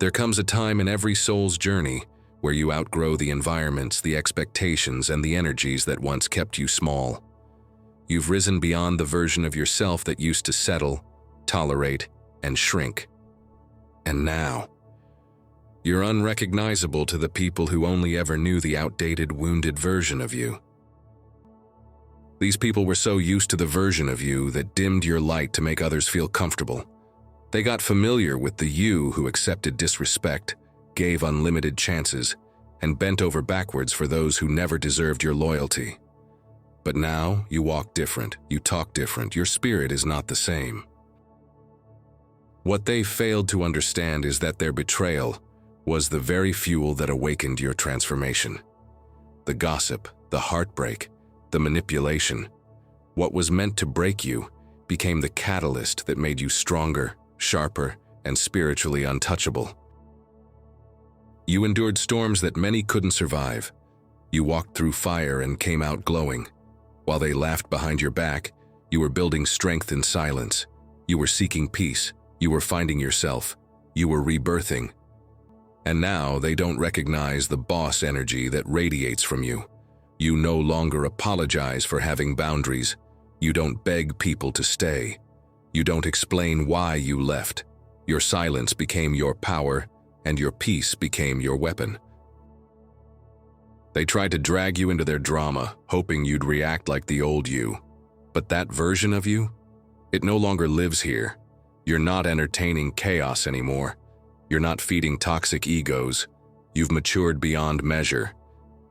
There comes a time in every soul's journey where you outgrow the environments, the expectations, and the energies that once kept you small. You've risen beyond the version of yourself that used to settle, tolerate, and shrink. And now, you're unrecognizable to the people who only ever knew the outdated, wounded version of you. These people were so used to the version of you that dimmed your light to make others feel comfortable. They got familiar with the you who accepted disrespect, gave unlimited chances, and bent over backwards for those who never deserved your loyalty. But now, you walk different, you talk different, your spirit is not the same. What they failed to understand is that their betrayal was the very fuel that awakened your transformation. The gossip, the heartbreak, the manipulation. What was meant to break you became the catalyst that made you stronger, sharper, and spiritually untouchable. You endured storms that many couldn't survive. You walked through fire and came out glowing. While they laughed behind your back, you were building strength in silence. You were seeking peace. You were finding yourself. You were rebirthing. And now they don't recognize the boss energy that radiates from you. You no longer apologize for having boundaries. You don't beg people to stay. You don't explain why you left. Your silence became your power, and your peace became your weapon. They tried to drag you into their drama, hoping you'd react like the old you. But that version of you? It no longer lives here. You're not entertaining chaos anymore. You're not feeding toxic egos. You've matured beyond measure.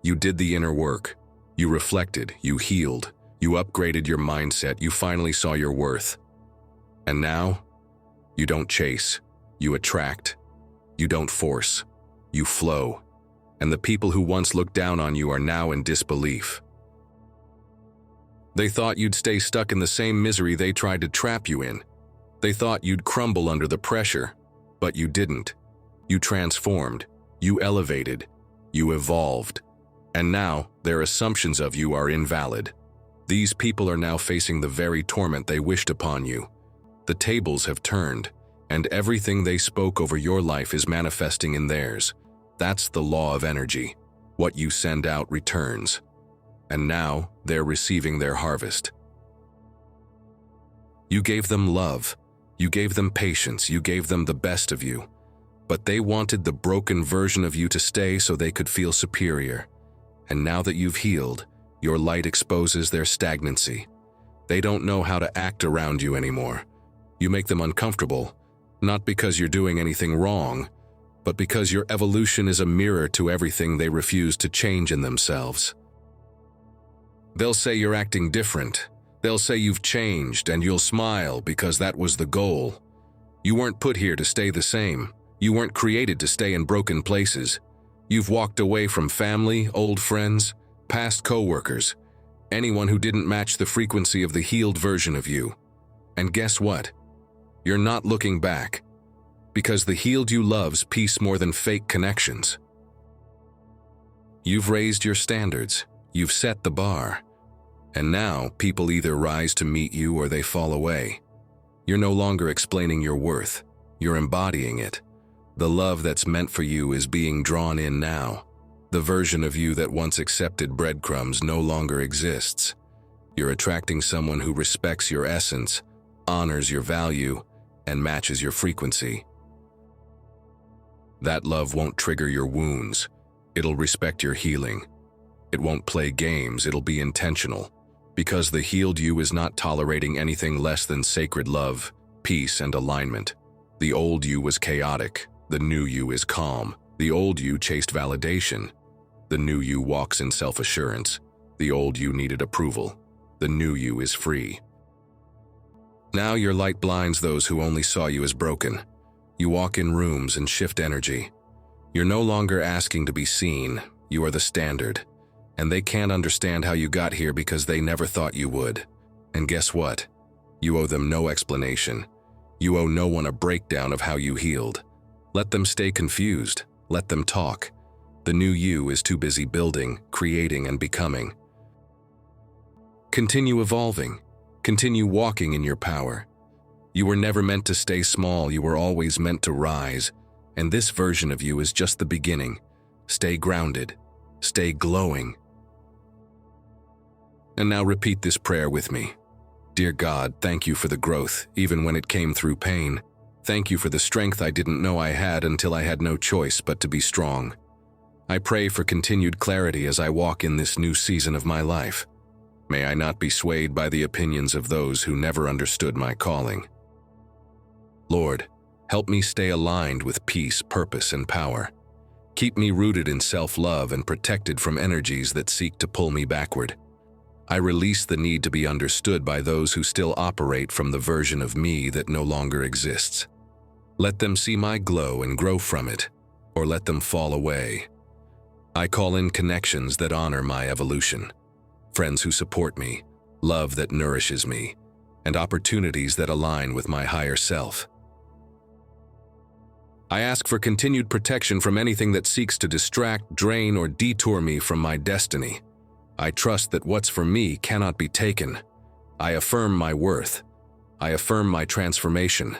You did the inner work. You reflected, you healed, you upgraded your mindset, you finally saw your worth. And now, you don't chase, you attract. You don't force, you flow. And the people who once looked down on you are now in disbelief. They thought you'd stay stuck in the same misery they tried to trap you in. They thought you'd crumble under the pressure, but you didn't. You transformed, you elevated, you evolved. And now, their assumptions of you are invalid. These people are now facing the very torment they wished upon you. The tables have turned, and everything they spoke over your life is manifesting in theirs. That's the law of energy. What you send out returns. And now, they're receiving their harvest. You gave them love. You gave them patience. You gave them the best of you. But they wanted the broken version of you to stay so they could feel superior. And now that you've healed, your light exposes their stagnancy. They don't know how to act around you anymore. You make them uncomfortable, not because you're doing anything wrong, but because your evolution is a mirror to everything they refuse to change in themselves. They'll say you're acting different. They'll say you've changed, and you'll smile because that was the goal. You weren't put here to stay the same. You weren't created to stay in broken places. You've walked away from family, old friends, past co-workers, anyone who didn't match the frequency of the healed version of you. And guess what? You're not looking back, because the healed you loves peace more than fake connections. You've raised your standards, you've set the bar, and now people either rise to meet you or they fall away. You're no longer explaining your worth, you're embodying it. The love that's meant for you is being drawn in now. The version of you that once accepted breadcrumbs no longer exists. You're attracting someone who respects your essence, honors your value, and matches your frequency. That love won't trigger your wounds. It'll respect your healing. It won't play games, it'll be intentional. Because the healed you is not tolerating anything less than sacred love, peace, and alignment. The old you was chaotic. The new you is calm. The old you chased validation. The new you walks in self-assurance. The old you needed approval. The new you is free. Now your light blinds those who only saw you as broken. You walk in rooms and shift energy. You're no longer asking to be seen. You are the standard. And they can't understand how you got here because they never thought you would. And guess what? You owe them no explanation. You owe no one a breakdown of how you healed. Let them stay confused. Let them talk. The new you is too busy building, creating, and becoming. Continue evolving. Continue walking in your power. You were never meant to stay small. You were always meant to rise. And this version of you is just the beginning. Stay grounded. Stay glowing. And now repeat this prayer with me. Dear God, thank you for the growth, even when it came through pain. Thank you for the strength I didn't know I had until I had no choice but to be strong. I pray for continued clarity as I walk in this new season of my life. May I not be swayed by the opinions of those who never understood my calling. Lord, help me stay aligned with peace, purpose, and power. Keep me rooted in self-love and protected from energies that seek to pull me backward. I release the need to be understood by those who still operate from the version of me that no longer exists. Let them see my glow and grow from it, or let them fall away. I call in connections that honor my evolution, friends who support me, love that nourishes me, and opportunities that align with my higher self. I ask for continued protection from anything that seeks to distract, drain, or detour me from my destiny. I trust that what's for me cannot be taken. I affirm my worth. I affirm my transformation.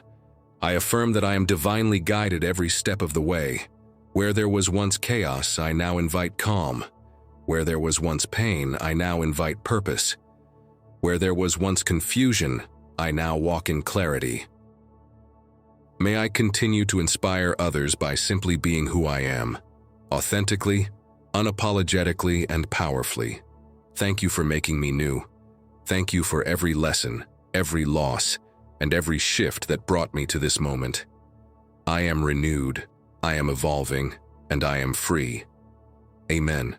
I affirm that I am divinely guided every step of the way. Where there was once chaos, I now invite calm. Where there was once pain, I now invite purpose. Where there was once confusion, I now walk in clarity. May I continue to inspire others by simply being who I am, authentically, unapologetically, and powerfully. Thank you for making me new. Thank you for every lesson, every loss, and every shift that brought me to this moment. I am renewed, I am evolving, and I am free. Amen.